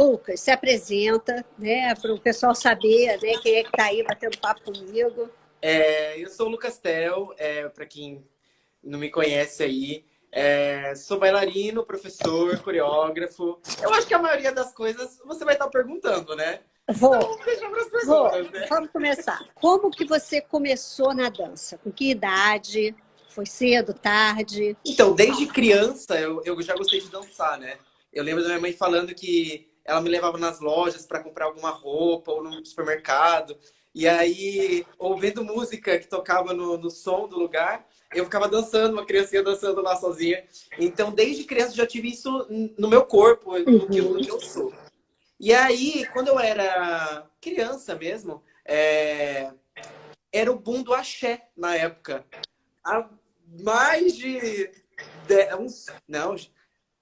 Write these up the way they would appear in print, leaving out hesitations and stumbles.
Lucas, se apresenta, né, para o pessoal saber, né, quem é que está aí batendo papo comigo. Eu sou o Lucas Tel, para quem não me conhece aí. Sou bailarino, professor, coreógrafo. Eu acho que a maioria das coisas você vai estar perguntando, né? Vou, Então, deixa para as vou. perguntas, né? Vamos começar. Como que você começou na dança? Com que idade? Foi cedo, tarde? Então, desde criança, eu já gostei de dançar, né? Eu lembro da minha mãe falando que ela me levava nas lojas para comprar alguma roupa ou no supermercado. E aí, ouvindo música que tocava no som do lugar, eu ficava dançando, uma criancinha dançando lá sozinha. Então, desde criança, eu já tive isso no meu corpo, no que eu sou. E aí, quando eu era criança mesmo, era o boom do axé na época. Há mais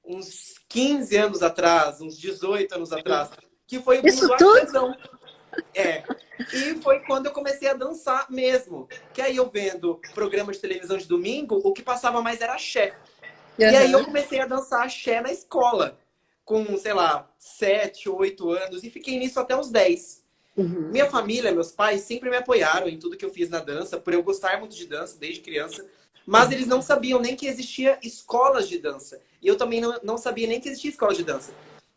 uns 15 anos atrás, uns 18 anos atrás, que foi o boom Isso do tudo? axézão. É. E foi quando eu comecei a dançar mesmo. Que aí eu vendo programas de televisão de domingo, o que passava mais era axé. E aí eu Uhum. comecei a dançar axé na escola, com, sei lá, 7, 8 anos, e fiquei nisso até os 10. Uhum. Minha família, meus pais, sempre me apoiaram em tudo que eu fiz na dança, por eu gostar muito de dança desde criança. Mas eles não sabiam nem que existia escolas de dança. E eu também não sabia nem que existia escola de dança.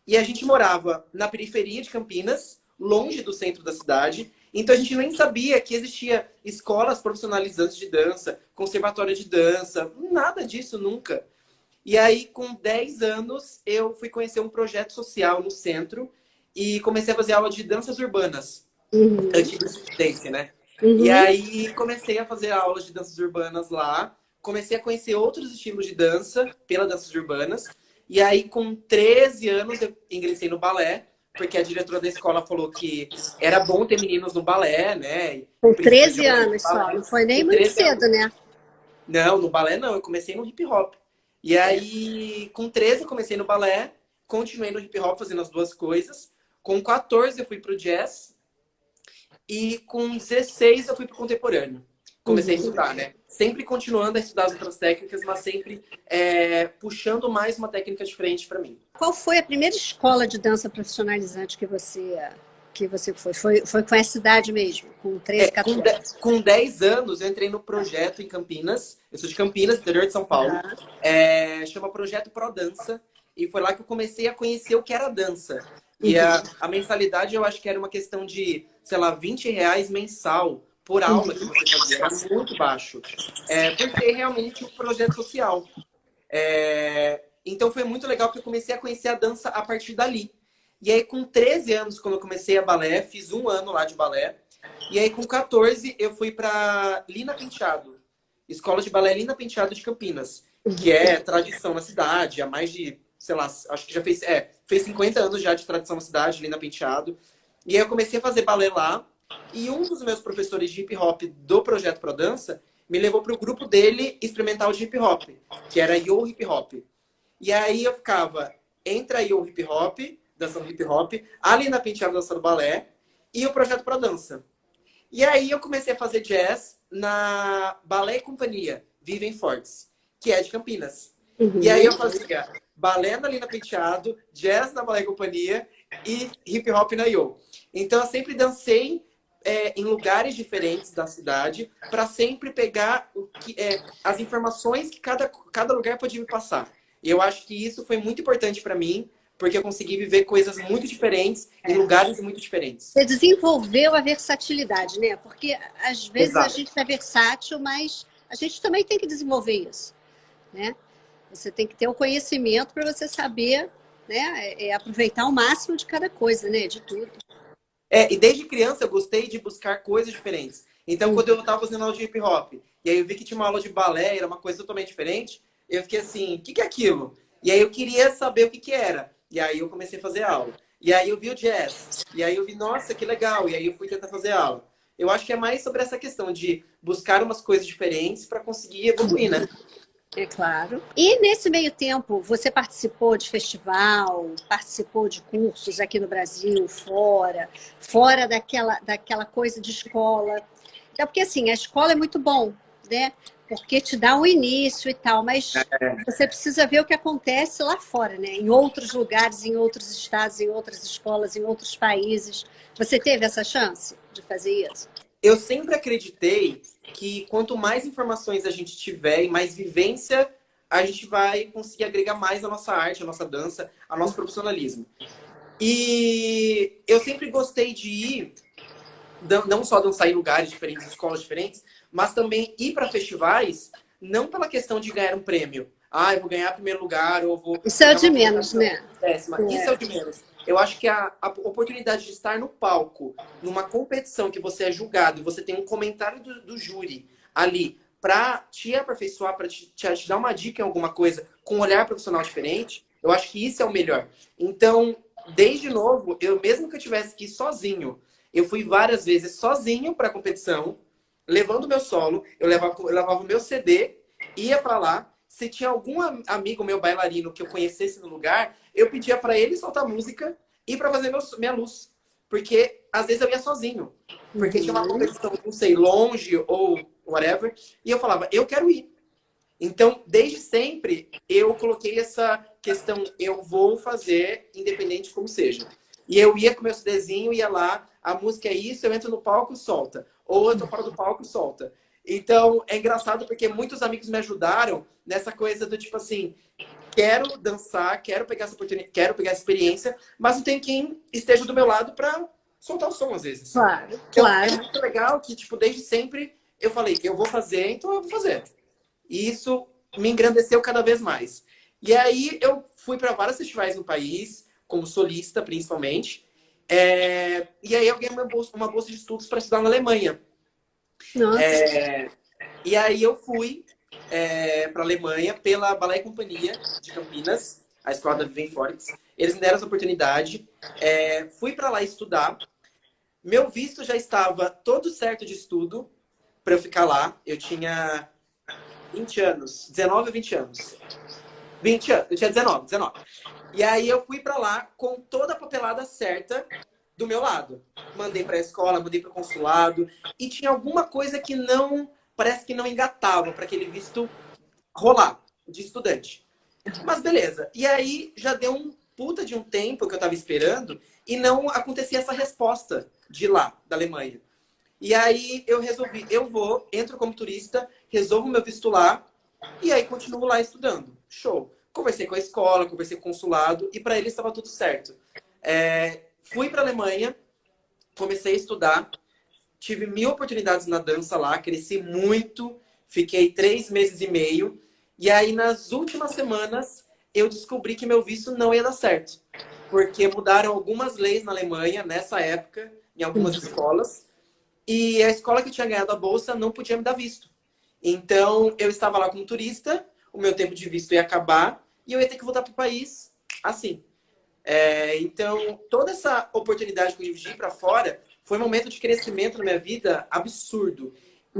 E a gente morava na periferia de Campinas, longe do centro da cidade. Então a gente nem sabia que existia escolas profissionalizantes de dança, conservatório de dança, nada disso nunca. E aí, com 10 anos, eu fui conhecer um projeto social no centro e comecei a fazer aula de danças urbanas. Uhum. Antigo dance, né? E Uhum. aí comecei a fazer aulas de danças urbanas lá. Comecei a conhecer outros estilos de dança pela danças urbanas. E aí, com 13 anos, eu ingressei no balé, porque a diretora da escola falou que era bom ter meninos no balé, né? Com Principalmente 13 aprender anos só, balé. não foi nem Com muito 13 cedo, anos. né? Não, no balé não, eu comecei no hip hop. E aí, com 13 eu comecei no balé, continuei no hip hop fazendo as duas coisas. Com 14 eu fui pro jazz e com 16 eu fui pro contemporâneo. Comecei a Uhum. estudar, né? Sempre continuando a estudar as outras técnicas, mas sempre puxando mais uma técnica diferente para mim. Qual foi a primeira escola de dança profissionalizante que você foi? Foi com essa idade mesmo, com 13, Com, 14? de- com 10 anos, eu entrei no projeto em Campinas. Eu sou de Campinas, interior de São Paulo. Uhum. Chama Projeto Pro Dança. E foi lá que eu comecei a conhecer o que era dança. E Uhum. a mensalidade, eu acho que era uma questão de, sei lá, R$ 20 mensal por aula que você fazia. Era muito baixo. Por ser realmente um projeto social. Então foi muito legal porque eu comecei a conhecer a dança a partir dali. E aí, com 13 anos, quando eu comecei a balé, fiz um ano lá de balé. E aí, com 14, eu fui para Lina Penteado, Escola de Balé Lina Penteado de Campinas, que é tradição na cidade, há mais de, sei lá, acho que já fez 50 anos já de tradição na cidade, Lina Penteado. E aí eu comecei a fazer balé lá, e um dos meus professores de hip hop do Projeto Pro Dança me levou para o grupo dele experimental de hip hop, que era Yo Hip Hop. E aí eu ficava entre a Yo Hip Hop, dançando hip hop, a Lina Penteado dançando balé, e o Projeto Pro Dança. E aí eu comecei a fazer jazz na Balé e Companhia, Vivem Fortes, que é de Campinas. E aí eu Uhum. fazia balé na Lina Penteado, jazz na Balé e Companhia e hip hop na Yo. Então eu sempre dancei em lugares diferentes da cidade para sempre pegar as informações que cada lugar podia me passar. E eu acho que isso foi muito importante para mim, porque eu consegui viver coisas muito diferentes em lugares muito diferentes. Você desenvolveu a versatilidade, né? Porque às vezes a Exato. gente é versátil, mas a gente também tem que desenvolver isso, né? Você tem que ter o conhecimento para você saber, né, aproveitar o máximo de cada coisa, né? De tudo. E desde criança eu gostei de buscar coisas diferentes. Então, quando eu estava fazendo aula de hip hop, e aí eu vi que tinha uma aula de balé, era uma coisa totalmente diferente, eu fiquei assim, o que que é aquilo? E aí eu queria saber o que que era. E aí eu comecei a fazer aula. E aí eu vi o jazz. E aí eu vi, nossa, que legal. E aí eu fui tentar fazer aula. Eu acho que é mais sobre essa questão de buscar umas coisas diferentes para conseguir evoluir, né? É claro. E nesse meio tempo, você participou de festival, participou de cursos aqui no Brasil, fora daquela coisa de escola. É porque assim, a escola é muito bom, né? porque te dá um início e tal, mas você precisa ver o que acontece lá fora, né? Em outros lugares, em outros estados, em outras escolas, em outros países. Você teve essa chance de fazer isso? Eu sempre acreditei que quanto mais informações a gente tiver e mais vivência, a gente vai conseguir agregar mais a nossa arte, a nossa dança, a nosso profissionalismo. E eu sempre gostei de ir, não só dançar em lugares diferentes, escolas diferentes, mas também ir para festivais, não pela questão de ganhar um prêmio. Ah, eu vou ganhar primeiro lugar, ou vou Isso é o pegar de uma menos, colocação né? décima. Isso é o de menos. Eu acho que a oportunidade de estar no palco, numa competição que você é julgado, e você tem um comentário do júri ali para te aperfeiçoar, para te dar uma dica em alguma coisa com um olhar profissional diferente, eu acho que isso é o melhor. Então, desde novo, eu mesmo que eu tivesse que ir sozinho, eu fui várias vezes sozinho para a competição, levando o meu solo, eu levava o meu CD, ia para lá. Se tinha algum amigo meu bailarino que eu conhecesse no lugar, eu pedia para ele soltar música e para fazer minha luz. Porque às vezes eu ia sozinho. Porque tinha uma competição, não sei, longe ou whatever, e eu falava, eu quero ir. Então, desde sempre, eu coloquei essa questão, eu vou fazer, independente como seja. E eu ia com meu CDzinho, ia lá, a música é isso, eu entro no palco, solta. Ou eu tô fora do palco, solta. Então, é engraçado porque muitos amigos me ajudaram nessa coisa do tipo assim, quero dançar, quero pegar essa oportunidade, quero pegar essa experiência, mas não tem quem esteja do meu lado para soltar o som às vezes. Claro, Então, é claro. muito legal que, tipo, desde sempre eu falei, eu vou fazer, então eu vou fazer. E isso me engrandeceu cada vez mais. E aí eu fui para vários festivais no país, como solista principalmente. E aí eu ganhei uma bolsa de estudos para estudar na Alemanha. Nossa. E aí eu fui para a Alemanha pela Ballet Companhia de Campinas, a escola da Vivian Fortes. Eles me deram essa oportunidade. Fui para lá estudar. Meu visto já estava todo certo de estudo para eu ficar lá. Eu tinha 20 anos, 19 ou 20 anos. 20 anos, eu tinha 19. E aí eu fui para lá com toda a papelada certa do meu lado. Mandei para a escola, mandei para o consulado e tinha alguma coisa que parece que não engatava para aquele visto rolar de estudante. Mas beleza. E aí já deu um puta de um tempo que eu tava esperando e não acontecia essa resposta de lá, da Alemanha. E aí eu resolvi, entro como turista, resolvo meu visto lá e aí continuo lá estudando. Show. Conversei com a escola, conversei com o consulado e para eles estava tudo certo. Fui para a Alemanha, comecei a estudar, tive 1000 oportunidades na dança lá, cresci muito, fiquei 3 meses e meio. E aí nas últimas semanas eu descobri que meu visto não ia dar certo. Porque mudaram algumas leis na Alemanha nessa época, em algumas escolas. E a escola que tinha ganhado a bolsa não podia me dar visto. Então, eu estava lá como turista, o meu tempo de visto ia acabar e eu ia ter que voltar para o país assim. Então, toda essa oportunidade que eu tive de ir para fora foi um momento de crescimento na minha vida absurdo.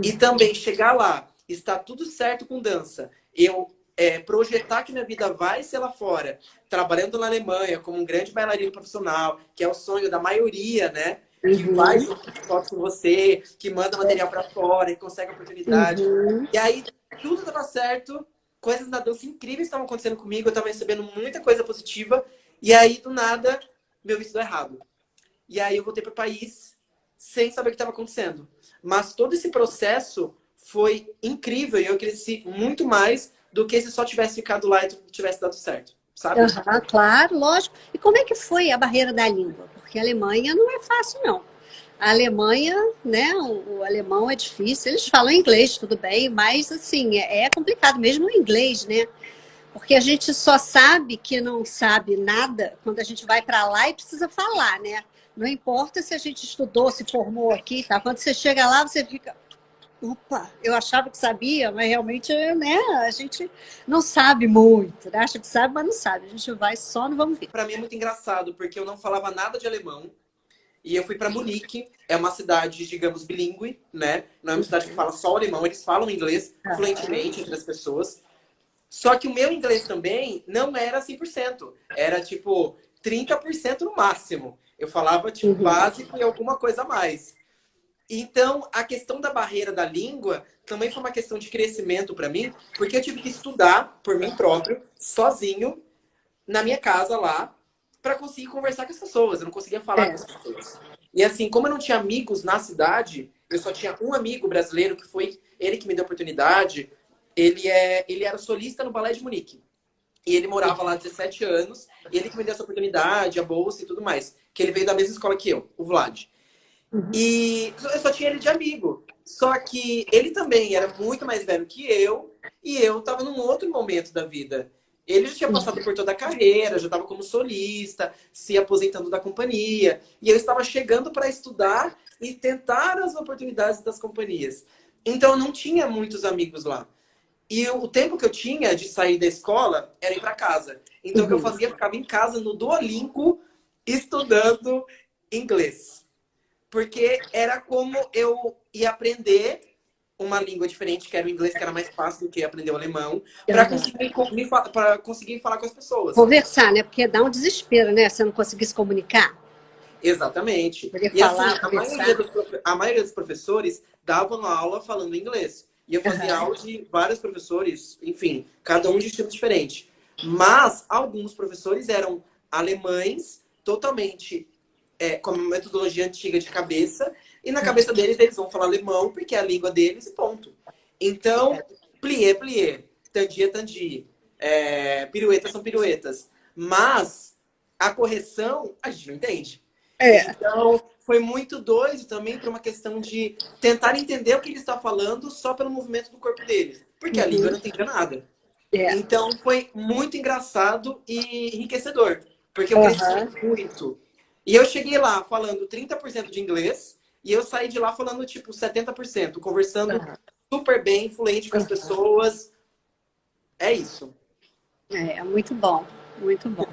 E também chegar lá, estar tudo certo com dança, eu projetar que minha vida vai ser lá fora, trabalhando na Alemanha como um grande bailarino profissional, que é o sonho da maioria, né? Que faz fotos com você, que manda material para fora, que consegue oportunidade. E aí, tudo estava certo, coisas na dança incríveis estavam acontecendo comigo, eu estava recebendo muita coisa positiva, e aí, do nada, meu visto deu errado. E aí eu voltei para o país sem saber o que estava acontecendo. Mas todo esse processo foi incrível e eu cresci muito mais do que se só tivesse ficado lá e tivesse dado certo, sabe? Claro, lógico. E como é que foi a barreira da língua? Porque a Alemanha não é fácil, não. A Alemanha, né, o alemão é difícil. Eles falam inglês, tudo bem, mas assim, é complicado mesmo o inglês, né? Porque a gente só sabe que não sabe nada quando a gente vai para lá e precisa falar, né? Não importa se a gente estudou, se formou aqui, tá? Quando você chega lá, você fica, opa, eu achava que sabia, mas realmente, né, a gente não sabe muito, né? Acha que sabe, mas não sabe. A gente vai só, não vamos ver. Para mim é muito engraçado, porque eu não falava nada de alemão. E eu fui para Munique, é uma cidade, digamos, bilíngue, né? Não é uma cidade que fala só alemão, eles falam inglês fluentemente entre as pessoas. Só que o meu inglês também não era 100%. Era, tipo, 30% no máximo. Eu falava, tipo, básico e alguma coisa a mais. Então, a questão da barreira da língua também foi uma questão de crescimento para mim, porque eu tive que estudar por mim próprio, sozinho, na minha casa lá, para conseguir conversar com as pessoas. Eu não conseguia falar com as pessoas. E assim, como eu não tinha amigos na cidade, eu só tinha um amigo brasileiro, que foi ele que me deu a oportunidade. Ele era solista no Balé de Munique. E ele morava lá há 17 anos. E ele que me deu essa oportunidade, a bolsa e tudo mais. Que ele veio da mesma escola que eu, o Vlad. E eu só tinha ele de amigo. Só que ele também era muito mais velho que eu. E eu estava num outro momento da vida. Ele já tinha passado por toda a carreira, já estava como solista, se aposentando da companhia. E eu estava chegando para estudar e tentar as oportunidades das companhias. Então, eu não tinha muitos amigos lá. E o tempo que eu tinha de sair da escola era ir para casa. Então, o que eu fazia? Ficava em casa, no Duolingo, estudando inglês. Porque era como eu ia aprender uma língua diferente, que era o inglês, que era mais fácil do que aprender o alemão, para conseguir falar com as pessoas. Conversar, né? Porque dá um desespero, né? Você não conseguir se comunicar. Exatamente. Poder E falar, assim, conversar. a maioria dos professores davam aula falando inglês. E eu fazia aula de vários professores, enfim, cada um de estilo diferente. Mas alguns professores eram alemães, totalmente com uma metodologia antiga de cabeça, e na cabeça deles eles vão falar alemão, porque é a língua deles e ponto. Então, plié, plié, tandi é tandi, piruetas são piruetas. Mas a correção, a gente não entende. Então, foi muito doido também para uma questão de tentar entender o que ele está falando só pelo movimento do corpo dele. Porque a língua não entendia nada. Então, foi muito engraçado e enriquecedor. Porque eu cresci muito. E eu cheguei lá falando 30% de inglês e eu saí de lá falando, tipo, 70%. Conversando super bem, fluente com as pessoas. É isso. É muito bom, muito bom.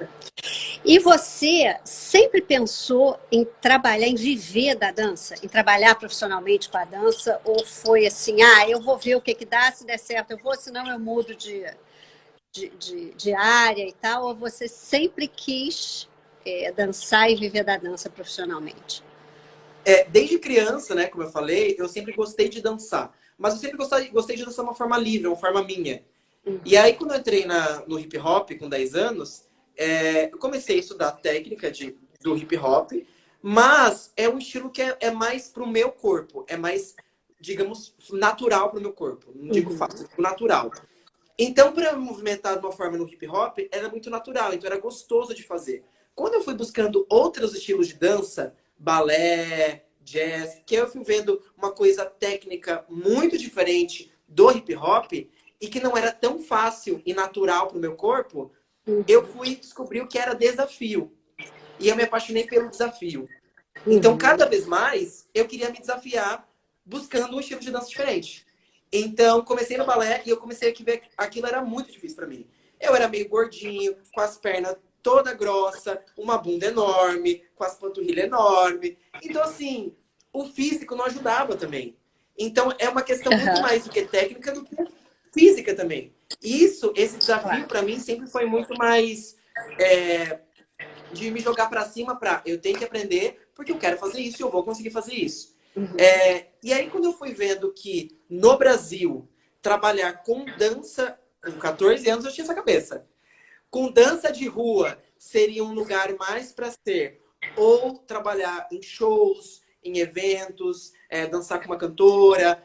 E você sempre pensou em trabalhar, em viver da dança? Em trabalhar profissionalmente com a dança? Ou foi assim, eu vou ver o que dá, se der certo eu vou, senão eu mudo de área e tal? Ou você sempre quis dançar e viver da dança profissionalmente? Desde criança, né, como eu falei, eu sempre gostei de dançar. Mas eu sempre gostei de dançar de uma forma livre, uma forma minha. E aí, quando eu entrei no hip hop com 10 anos, eu comecei a estudar técnica do hip hop, mas é um estilo que é mais pro meu corpo, é mais, digamos, natural pro meu corpo. Não digo fácil, digo natural. Então, para eu me movimentar de uma forma no hip hop, era muito natural, então era gostoso de fazer. Quando eu fui buscando outros estilos de dança, balé, jazz, que eu fui vendo uma coisa técnica muito diferente do hip hop e que não era tão fácil e natural para o meu corpo, eu fui descobrir o que era desafio. E eu me apaixonei pelo desafio. Então, cada vez mais, eu queria me desafiar buscando um estilo de dança diferente. Então, comecei no balé e eu comecei a ver que aquilo era muito difícil para mim. Eu era meio gordinho, com as pernas toda grossa, uma bunda enorme, com as panturrilhas enormes. Então, assim, o físico não ajudava também. Então, é uma questão muito mais do que técnica do que física também. Esse desafio, para mim, sempre foi muito mais de me jogar para cima eu tenho que aprender, porque eu quero fazer isso e eu vou conseguir fazer isso. E aí, quando eu fui vendo que no Brasil, trabalhar com dança, com 14 anos eu tinha essa cabeça. Com dança de rua seria um lugar mais para ser ou trabalhar em shows, em eventos, dançar com uma cantora,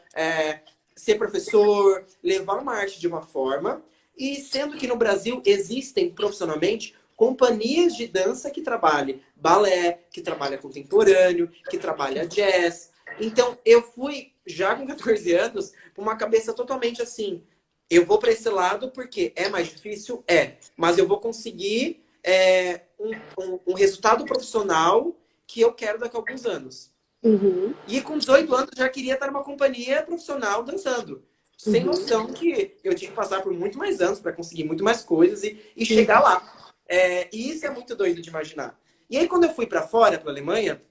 ser professor, levar uma arte de uma forma. E sendo que no Brasil existem profissionalmente companhias de dança que trabalham balé, que trabalha contemporâneo, que trabalha jazz. Então, eu fui, já com 14 anos, com uma cabeça totalmente assim, eu vou para esse lado porque é mais difícil? Mas eu vou conseguir um resultado profissional que eu quero daqui a alguns anos. E com 18 anos, já queria estar numa companhia profissional dançando. Sem noção que eu tinha que passar por muito mais anos para conseguir muito mais coisas e chegar lá. E isso é muito doido de imaginar. E aí, quando eu fui para fora, para a Alemanha,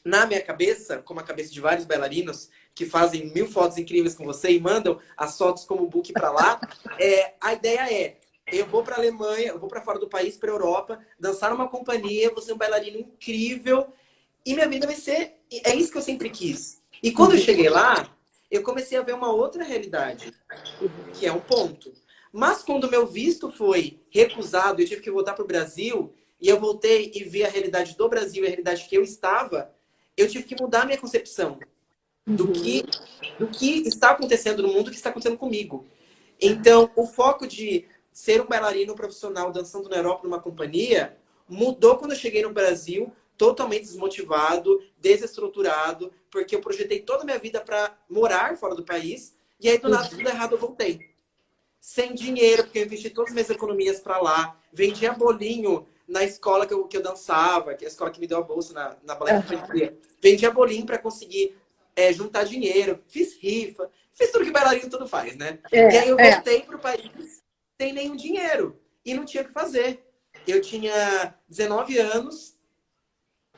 na minha cabeça, como a cabeça de vários bailarinos que fazem 1000 fotos incríveis com você e mandam as fotos como book para lá, a ideia eu vou para a Alemanha, eu vou para fora do país, para a Europa, dançar numa companhia, vou ser um bailarino incrível e minha vida vai ser... É isso que eu sempre quis. E quando eu cheguei lá, eu comecei a ver uma outra realidade, que é um ponto. Mas quando o meu visto foi recusado, eu tive que voltar para o Brasil, e eu voltei e vi a realidade do Brasil e a realidade que eu estava, eu tive que mudar a minha concepção do que, do que está acontecendo no mundo, do que está acontecendo comigo. Então, o foco de ser um bailarino profissional dançando na Europa numa companhia mudou quando eu cheguei no Brasil, totalmente desmotivado, desestruturado, porque eu projetei toda a minha vida para morar fora do país, e aí do nada tudo errado eu voltei. Sem dinheiro, porque eu investi todas as minhas economias para lá, vendia bolinho na escola que eu dançava, que é a escola que me deu a bolsa na Balé Companhia. Vendia bolinho para conseguir juntar dinheiro, fiz rifa, fiz tudo que bailarino tudo faz, né? E aí eu voltei pro país sem nenhum dinheiro e não tinha o que fazer. Eu tinha 19 anos,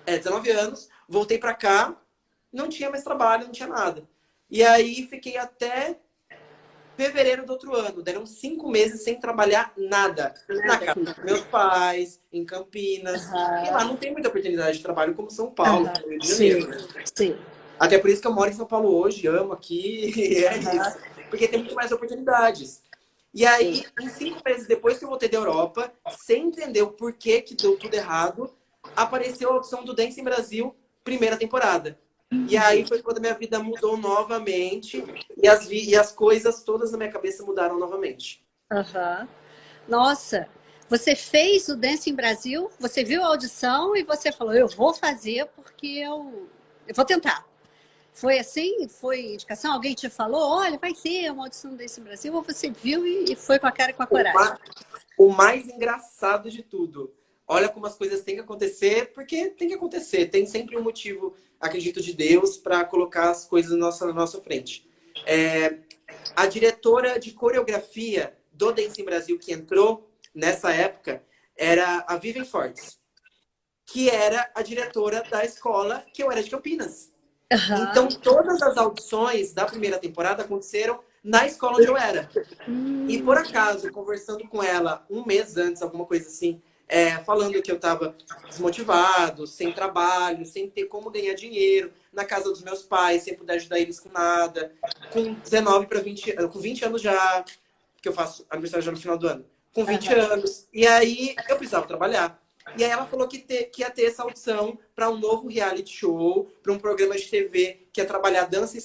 19 anos, voltei para cá, não tinha mais trabalho, não tinha nada. E aí fiquei até fevereiro do outro ano. Deram 5 meses sem trabalhar nada. Na casa dos meus pais, em Campinas. E lá não tem muita oportunidade de trabalho como São Paulo, como Rio de Janeiro, né? Sim. Até por isso que eu moro em São Paulo hoje, amo aqui, é isso. Porque tem muito mais oportunidades. E aí, em 5 meses depois que eu voltei da Europa, sem entender o porquê que deu tudo errado, apareceu a opção do Dance em Brasil, primeira temporada. E aí foi quando a minha vida mudou novamente e as coisas todas na minha cabeça mudaram novamente. Nossa, você fez o Dance em Brasil, você viu a audição e você falou, eu vou fazer porque eu vou tentar. Foi assim? Foi indicação? Alguém te falou, olha, vai ter uma audição do Dance em Brasil? Ou você viu e foi com a cara e com a coragem? O mais engraçado de tudo, olha como as coisas têm que acontecer, porque tem que acontecer. Tem sempre um motivo, acredito, de Deus para colocar as coisas na nossa frente. A diretora de coreografia do Dance em Brasil que entrou nessa época era a Vivian Fortes, que era a diretora da escola que eu era de Campinas. Então, todas as audições da primeira temporada aconteceram na escola onde eu era. E, por acaso, conversando com ela 1 mês antes, alguma coisa assim, falando que eu estava desmotivado, sem trabalho, sem ter como ganhar dinheiro, na casa dos meus pais, sem poder ajudar eles com nada, com 19 para 20, com 20 anos já, que eu faço aniversário já no final do ano, com 20 anos. E aí, eu precisava trabalhar. E aí ela falou que ia ter essa audição para um novo reality show, para um programa de TV que ia trabalhar dança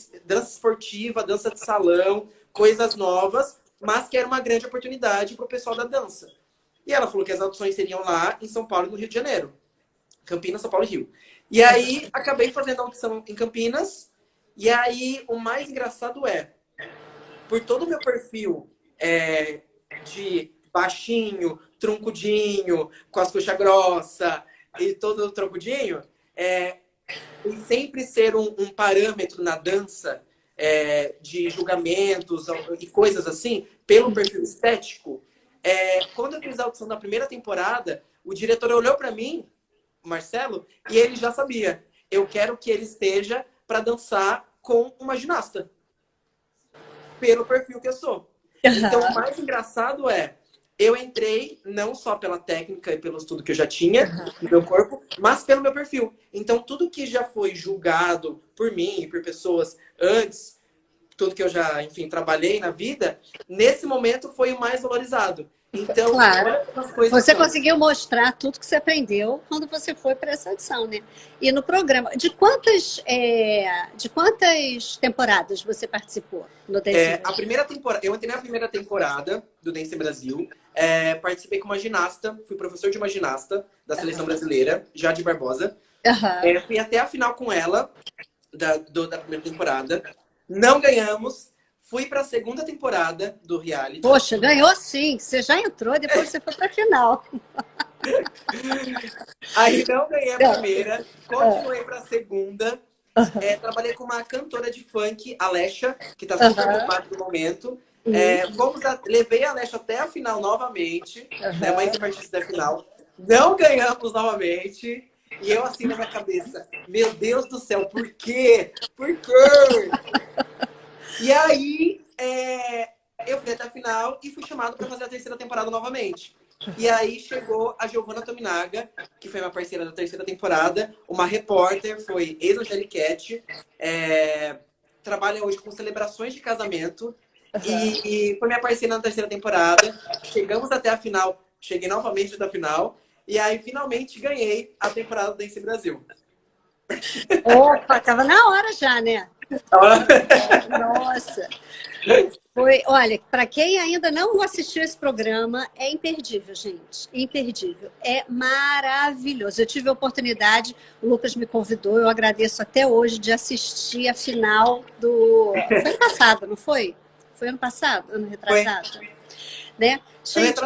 esportiva, dança de salão, coisas novas, mas que era uma grande oportunidade para o pessoal da dança. E ela falou que as audições seriam lá em São Paulo e no Rio de Janeiro. Campinas, São Paulo e Rio. E aí acabei fazendo a audição em Campinas. E aí o mais engraçado por todo o meu perfil de baixinho, troncudinho, com as coxas grossas e todo troncudinho, e sempre ser um parâmetro na dança de julgamentos e coisas assim, pelo perfil estético, quando eu fiz a audição da primeira temporada, o diretor olhou para mim, o Marcelo, e ele já sabia. Eu quero que ele esteja para dançar com uma ginasta. Pelo perfil que eu sou. Então, o mais engraçado eu entrei não só pela técnica e pelo estudo que eu já tinha no meu corpo, mas pelo meu perfil. Então, tudo que já foi julgado por mim e por pessoas antes, tudo que eu já, enfim, trabalhei na vida, nesse momento foi o mais valorizado. Então, claro, coisas você conseguiu mostrar tudo que você aprendeu quando você foi para essa audição, né? E no programa, de quantas temporadas você participou no Dance a primeira temporada, eu entrei na primeira temporada do Dance Brasil, participei como uma ginasta, fui professor de uma ginasta da seleção brasileira, Jade Barbosa. Fui até a final com ela, da primeira temporada. Não ganhamos. Fui para a segunda temporada do reality. Poxa, ganhou sim. Você já entrou, depois você foi para a final. Aí não ganhei a primeira, continuei para a segunda. Trabalhei com uma cantora de funk, Alexa, que está super bombada no momento. Levei a Alexa até a final novamente, mais uma artista da final. Não ganhamos novamente. E eu assim na minha cabeça, meu Deus do céu, por quê? Por quê? E aí, eu fui até a final e fui chamado para fazer a terceira temporada novamente. E aí chegou a Giovanna Tominaga, que foi uma parceira da terceira temporada, uma repórter, foi ex-Angeliquete, trabalha hoje com celebrações de casamento, e foi minha parceira na terceira temporada. Chegamos até a final, cheguei novamente até a final, e aí finalmente ganhei a temporada do Dance Brasil. Opa, tava na hora já, né? Nossa! Foi, olha, para quem ainda não assistiu esse programa, é imperdível, gente. Imperdível. É maravilhoso. Eu tive a oportunidade, o Lucas me convidou, eu agradeço até hoje de assistir a final do. Foi ano passado, não foi? Foi ano passado? Ano retrasado? Foi. Né? Gente,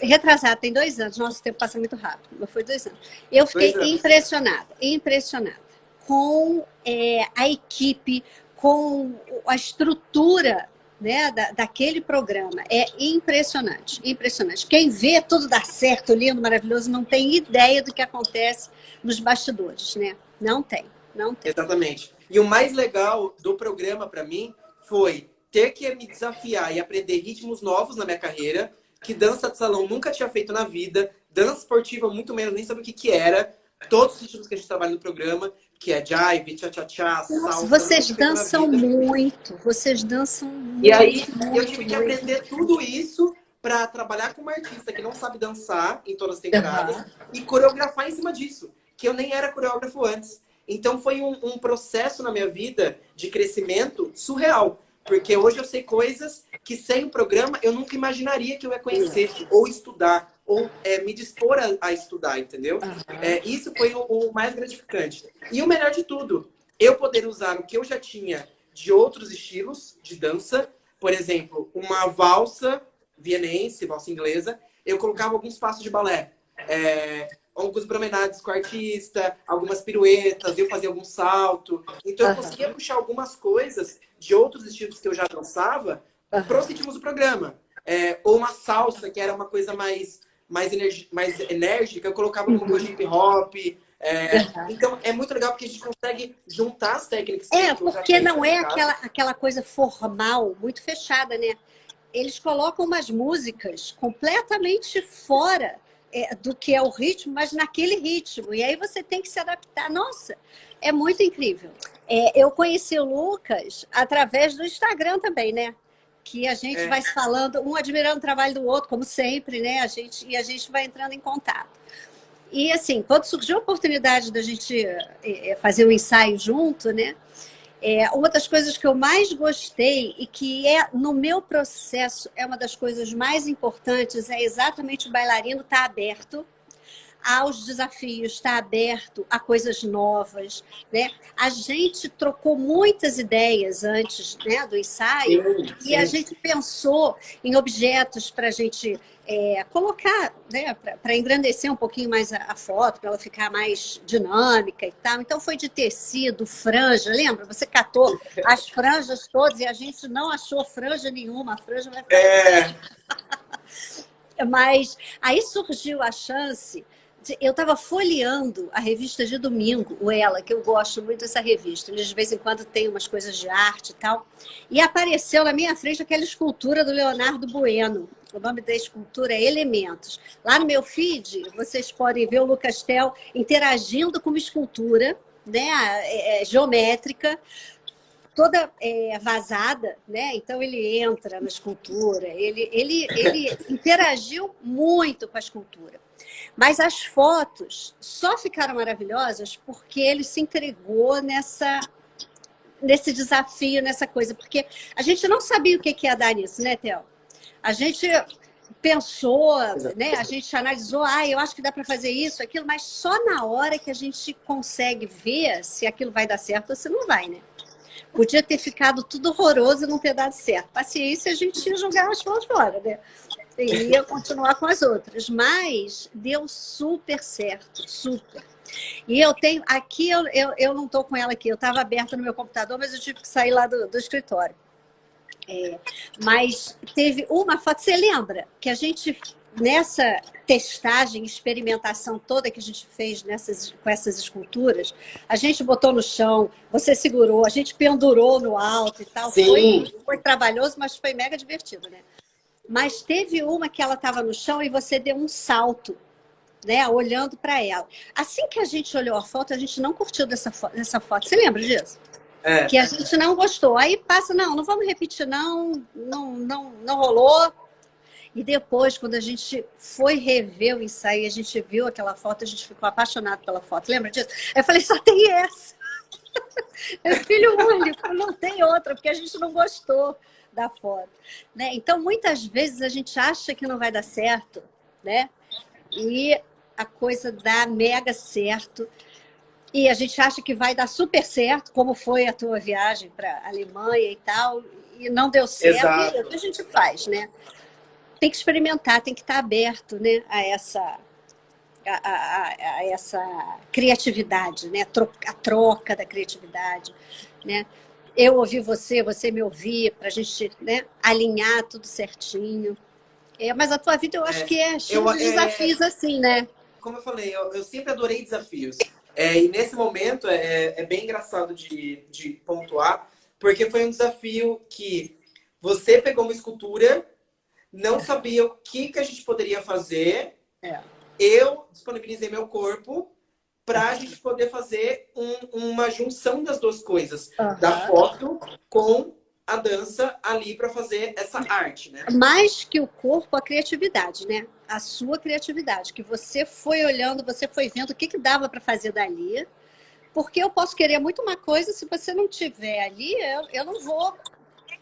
retrasado, tem 2 anos. Nosso tempo passa muito rápido, mas foi 2 anos. Eu fiquei impressionada com a equipe, com a estrutura, né, daquele programa. É impressionante, impressionante. Quem vê tudo dar certo, lindo, maravilhoso, não tem ideia do que acontece nos bastidores, né? Não tem. Exatamente. E o mais legal do programa, para mim, foi ter que me desafiar e aprender ritmos novos na minha carreira, que dança de salão nunca tinha feito na vida, dança esportiva muito menos, nem sabia o que era. Todos os ritmos que a gente trabalha no programa, que é jive, cha-cha-cha, salsa. Vocês dançam muito, E aí eu tive que aprender tudo isso para trabalhar com uma artista que não sabe dançar em todas as temporadas e coreografar em cima disso, que eu nem era coreógrafo antes. Então foi um processo na minha vida de crescimento surreal. Porque hoje eu sei coisas que sem o programa eu nunca imaginaria que eu ia conhecer, ou estudar, ou me dispor a estudar, entendeu? Isso foi o mais gratificante. E o melhor de tudo, eu poder usar o que eu já tinha de outros estilos de dança, por exemplo, uma valsa vienense, valsa inglesa, eu colocava alguns passos de balé. Alguns promenades com o artista, algumas piruetas, eu fazia algum salto. Então eu conseguia puxar algumas coisas de outros estilos que eu já dançava para os ritmos do programa. Ou uma salsa, que era uma coisa mais enérgica, eu colocava no hip hop. Então é muito legal porque a gente consegue juntar as técnicas. Porque não é aquela coisa formal, muito fechada, né? Eles colocam umas músicas completamente fora do que é o ritmo, mas naquele ritmo. E aí você tem que se adaptar. Nossa, é muito incrível. Eu conheci o Lucas através do Instagram também, né? Que a gente vai se falando, um admirando o trabalho do outro, como sempre, né? A gente vai entrando em contato. E assim, quando surgiu a oportunidade da gente fazer um ensaio junto, né? Uma das coisas que eu mais gostei e que no meu processo é uma das coisas mais importantes é exatamente o bailarino estar aberto aos desafios, estar aberto a coisas novas, né? A gente trocou muitas ideias antes, né, do ensaio e a gente pensou em objetos para a gente colocar, né, para engrandecer um pouquinho mais a foto, para ela ficar mais dinâmica e tal. Então foi de tecido, franja, lembra? Você catou as franjas todas e a gente não achou franja nenhuma, a franja vai ficar... Mas aí surgiu a chance... Eu estava folheando a revista de domingo, o Ela, que eu gosto muito dessa revista. Eles de vez em quando tem umas coisas de arte e tal. E apareceu na minha frente aquela escultura do Leonardo Bueno. O nome da escultura é Elementos. Lá no meu feed, vocês podem ver o Lucas Tel interagindo com uma escultura, né, geométrica, toda vazada, né? Então ele entra na escultura, ele interagiu muito com a escultura. Mas as fotos só ficaram maravilhosas porque ele se entregou nesse desafio, nessa coisa. Porque a gente não sabia o que ia dar nisso, né, Theo? A gente pensou, né? A gente analisou, eu acho que dá para fazer isso, aquilo, mas só na hora que a gente consegue ver se aquilo vai dar certo ou se não vai, né? Podia ter ficado tudo horroroso e não ter dado certo. Paciência, a gente ia jogar as fotos fora, né? E ia continuar com as outras. Mas deu super certo, super. E eu tenho... Aqui, eu não estou com ela aqui. Eu estava aberta no meu computador, mas eu tive que sair lá do escritório. Mas teve uma foto... Você lembra que a gente... Nessa testagem, experimentação toda que a gente fez com essas esculturas, a gente botou no chão, você segurou, a gente pendurou no alto e tal. Sim. Foi trabalhoso, mas foi mega divertido, né? Mas teve uma que ela estava no chão e você deu um salto, né? Olhando para ela. Assim que a gente olhou a foto, a gente não curtiu dessa foto. Você lembra disso? É. Que a gente não gostou. Aí passa, não vamos repetir, não rolou. E depois, quando a gente foi rever o ensaio, a gente viu aquela foto, a gente ficou apaixonado pela foto. Lembra disso? Aí eu falei, só tem essa. É filho único, não tem outra, porque a gente não gostou da foto. Né? Então, muitas vezes a gente acha que não vai dar certo, né? E a coisa dá mega certo. E a gente acha que vai dar super certo, como foi a tua viagem para a Alemanha e tal, e não deu certo. Exato. E o que a gente faz, né? Tem que experimentar, tem que estar aberto, né, a essa criatividade, né? A troca da criatividade, né? Eu ouvi você me ouvir, para a gente, né, alinhar tudo certinho. Mas a tua vida eu acho que é cheia de desafios assim, né? Como eu falei, eu sempre adorei desafios. E nesse momento é bem engraçado de pontuar, porque foi um desafio que você pegou uma escultura, não sabia o que a gente poderia fazer. Eu disponibilizei meu corpo para a gente poder fazer uma junção das duas coisas, da foto com a dança ali para fazer essa arte, né? Mais que o corpo, a criatividade, né? A sua criatividade, que você foi olhando, você foi vendo o que dava para fazer dali, porque eu posso querer muito uma coisa, se você não tiver ali, eu não vou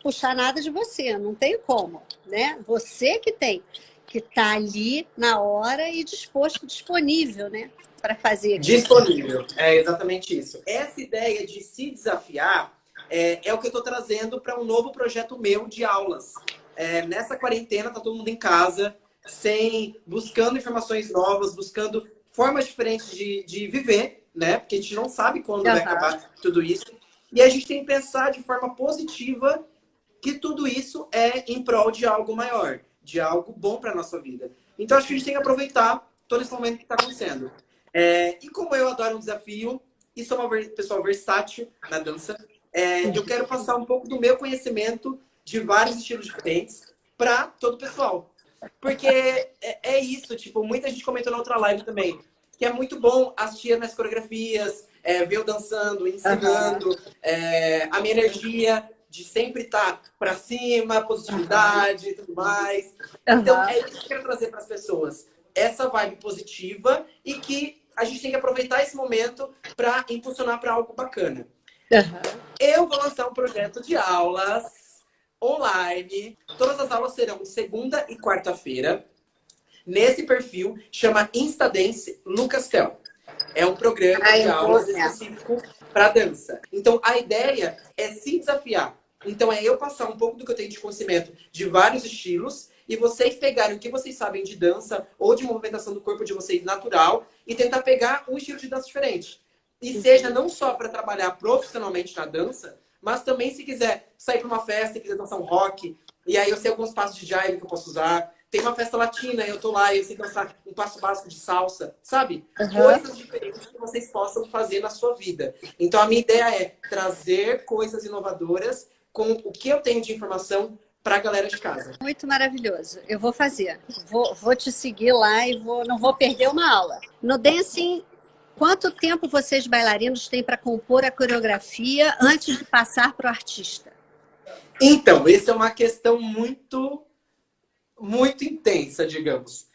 puxar nada de você, não tem como, né? Você que tem que estar ali na hora e disponível, né? Para fazer aquilo. Disponível, é exatamente isso. Essa ideia de se desafiar é o que eu estou trazendo para um novo projeto meu de aulas. Nessa quarentena, tá todo mundo em casa, buscando informações novas, buscando formas diferentes de viver, né? Porque a gente não sabe quando vai acabar tudo isso. E a gente tem que pensar de forma positiva que tudo isso é em prol de algo maior, de algo bom para a nossa vida. Então, acho que a gente tem que aproveitar todo esse momento que está acontecendo. E como eu adoro um desafio e sou uma pessoa versátil na dança, eu quero passar um pouco do meu conhecimento de vários estilos diferentes para todo o pessoal. Porque é isso, tipo, muita gente comentou na outra live também, que é muito bom assistir minhas coreografias, ver eu dançando, ensinando, a minha energia de sempre estar para cima, positividade e tudo mais. Então, é isso que eu quero trazer para as pessoas. Essa vibe positiva e que a gente tem que aproveitar esse momento para impulsionar para algo bacana. Eu vou lançar um projeto de aulas online. Todas as aulas serão segunda e quarta-feira. Nesse perfil, chama Instadance Lucas Tel. É um programa de aulas específico para dança. Então, a ideia é se desafiar. Então, é eu passar um pouco do que eu tenho de conhecimento de vários estilos e vocês pegarem o que vocês sabem de dança ou de movimentação do corpo de vocês natural e tentar pegar um estilo de dança diferente. E seja não só para trabalhar profissionalmente na dança, mas também se quiser sair para uma festa e quiser dançar um rock, e aí eu sei alguns passos de jive que eu posso usar. Tem uma festa latina, eu tô lá e eu sei dançar um passo básico de salsa, sabe? Coisas diferentes que vocês possam fazer na sua vida. Então a minha ideia é trazer coisas inovadoras com o que eu tenho de informação para a galera de casa. Muito maravilhoso. Eu vou fazer. Vou te seguir lá e não vou perder uma aula. No dancing, quanto tempo vocês bailarinos têm para compor a coreografia antes de passar para o artista? Então, essa é uma questão muito intensa, digamos.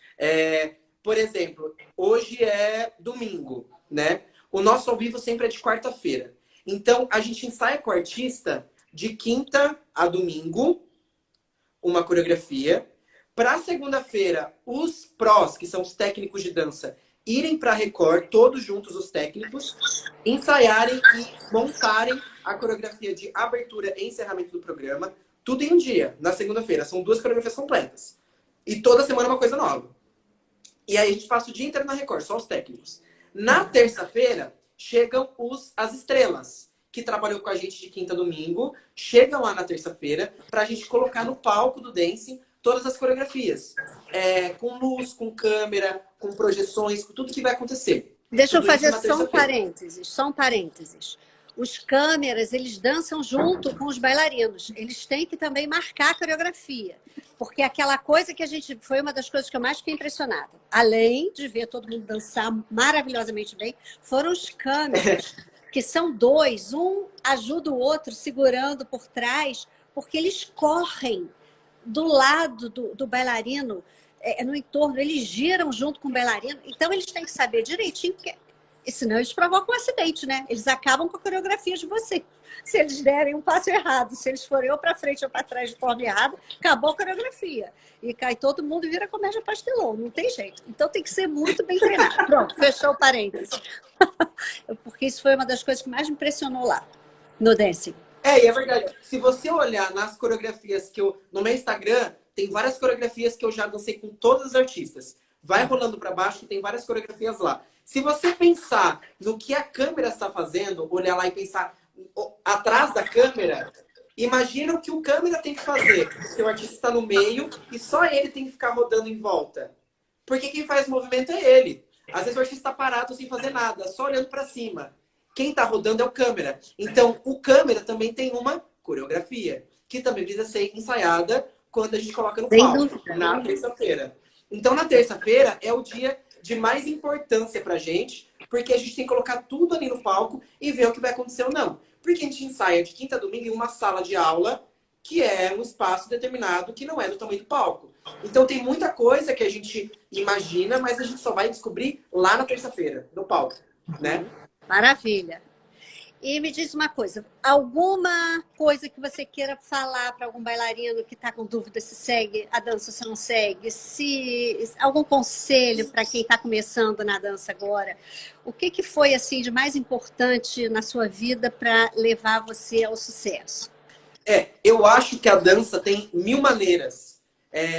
Por exemplo, hoje é domingo, né? O nosso ao vivo sempre é de quarta-feira. Então, a gente ensaia com o artista de quinta a domingo, uma coreografia. Para segunda-feira, os prós, que são os técnicos de dança, irem para a Record, todos juntos os técnicos, ensaiarem e montarem a coreografia de abertura e encerramento do programa, tudo em um dia, na segunda-feira. São 2 coreografias completas. E toda semana uma coisa nova. E aí a gente passa o dia inteiro na Record, só os técnicos. Na terça-feira, chegam as estrelas, que trabalhou com a gente de quinta a domingo, chegam lá na terça-feira para a gente colocar no palco do dancing todas as coreografias. Com luz, com câmera, com projeções, com tudo que vai acontecer. Deixa eu Tudo fazer só um parênteses. os câmeras, eles dançam junto com os bailarinos. Eles têm que também marcar a coreografia. Porque aquela coisa que a gente... Foi uma das coisas que eu mais fiquei impressionada. Além de ver todo mundo dançar maravilhosamente bem, foram os câmeras, que são dois. Um ajuda o outro segurando por trás, porque eles correm do lado do bailarino, no entorno. Eles giram junto com o bailarino. Então, eles têm que saber direitinho, porque senão eles provocam um acidente, né? Eles acabam com a coreografia de você. Se eles derem um passo errado, se eles forem ou para frente ou para trás de forma errada, acabou a coreografia. E cai todo mundo e vira comédia pastelão, não tem jeito. Então tem que ser muito bem treinado. Pronto, fechou o parênteses. Porque isso foi uma das coisas que mais me impressionou lá, no dancing. E é verdade. Se você olhar nas coreografias que eu... No meu Instagram, tem várias coreografias que eu já dancei com todos os artistas. Vai rolando para baixo, tem várias coreografias lá. Se você pensar no que a câmera está fazendo, olhar lá e pensar atrás da câmera, imagina o que o câmera tem que fazer. Se o artista está no meio e só ele tem que ficar rodando em volta. Porque quem faz o movimento é ele. Às vezes o artista está parado sem fazer nada, só olhando para cima. Quem está rodando é o câmera. Então, o câmera também tem uma coreografia, que também precisa ser ensaiada quando a gente coloca no palco, na terça-feira. Então, na terça-feira é o dia de mais importância pra gente, porque a gente tem que colocar tudo ali no palco e ver o que vai acontecer ou não. Porque a gente ensaia de quinta a domingo em uma sala de aula, que é um espaço determinado, que não é do tamanho do palco. Então tem muita coisa que a gente imagina, mas a gente só vai descobrir lá na terça-feira, no palco, né? Maravilha. E me diz uma coisa, alguma coisa que você queira falar para algum bailarino que está com dúvida se segue a dança ou se não segue? Algum conselho para quem está começando na dança agora? O que foi assim de mais importante na sua vida para levar você ao sucesso? Eu acho que a dança tem 1000 maneiras,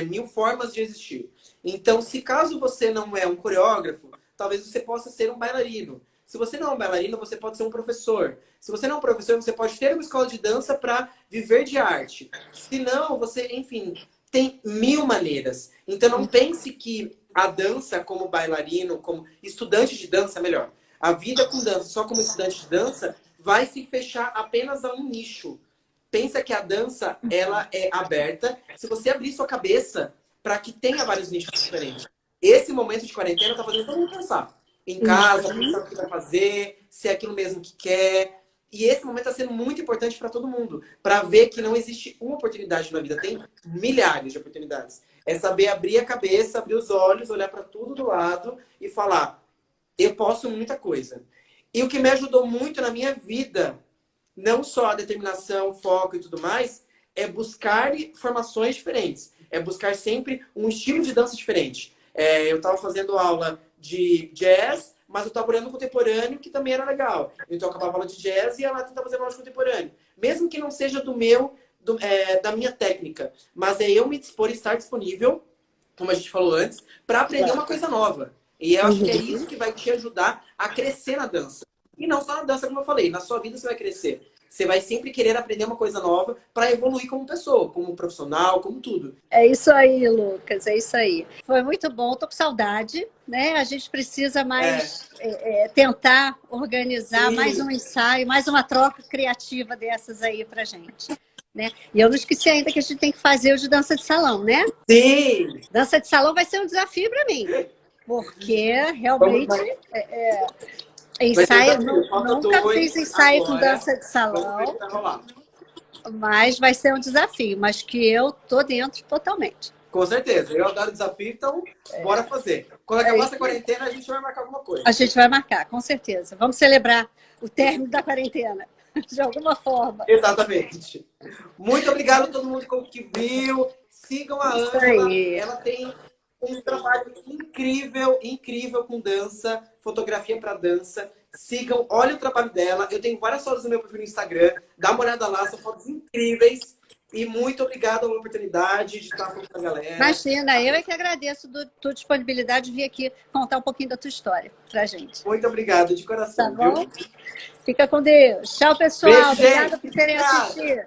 1000 formas de existir. Então, se caso você não é um coreógrafo, talvez você possa ser um bailarino. Se você não é um bailarino, você pode ser um professor. Se você não é um professor, você pode ter uma escola de dança para viver de arte. Se não, você, enfim, tem 1000 maneiras. Então não pense que a dança como bailarino, como estudante de dança, melhor. A vida com dança, só como estudante de dança, vai se fechar apenas a um nicho. Pensa que a dança, ela é aberta. Se você abrir sua cabeça para que tenha vários nichos diferentes. Esse momento de quarentena está fazendo todo mundo pensar. Em casa, pensar o que vai fazer, se é aquilo mesmo que quer. E esse momento está sendo muito importante para todo mundo. Para ver que não existe uma oportunidade na vida. Tem milhares de oportunidades. É saber abrir a cabeça, abrir os olhos, olhar para tudo do lado e falar, eu posso muita coisa. E o que me ajudou muito na minha vida, não só a determinação, foco e tudo mais, é buscar formações diferentes. É buscar sempre um estilo de dança diferente. Eu estava fazendo aula de jazz, mas eu estava olhando contemporâneo, que também era legal. Então eu acabava a aula de jazz e ela tentava fazer aula de contemporâneo. Mesmo que não seja da minha técnica. Mas é eu me dispor e estar disponível, como a gente falou antes, para aprender uma coisa nova. E eu acho que é isso que vai te ajudar a crescer na dança. E não só na dança, como eu falei. Na sua vida você vai crescer. Você vai sempre querer aprender uma coisa nova para evoluir como pessoa, como profissional, como tudo. É isso aí, Lucas, é isso aí. Foi muito bom, tô com saudade, né? A gente precisa mais tentar organizar mais um ensaio, mais uma troca criativa dessas aí pra gente. Né? E eu não esqueci ainda que a gente tem que fazer o de dança de salão, né? Sim! Dança de salão vai ser um desafio para mim, porque realmente... Ensaio, nunca fiz ensaio com dança de salão, mas vai ser um desafio, mas que eu tô dentro totalmente. Com certeza, eu adoro desafio, então bora fazer. Quando acabar essa quarentena, a gente vai marcar alguma coisa. A gente vai marcar, com certeza. Vamos celebrar o término da quarentena, de alguma forma. Exatamente. Muito obrigado a todo mundo que viu. Sigam a Ângela, ela tem um trabalho incrível, incrível com dança, fotografia para dança. Sigam, olhem o trabalho dela. Eu tenho várias fotos no meu perfil no Instagram. Dá uma olhada lá, são fotos incríveis. E muito obrigado pela oportunidade de estar com a galera. Imagina, eu é que agradeço a tua disponibilidade de vir aqui contar um pouquinho da tua história pra gente. Muito obrigado, de coração. Tá bom? Viu? Fica com Deus. Tchau, pessoal. Beijo, obrigada gente. por terem assistido.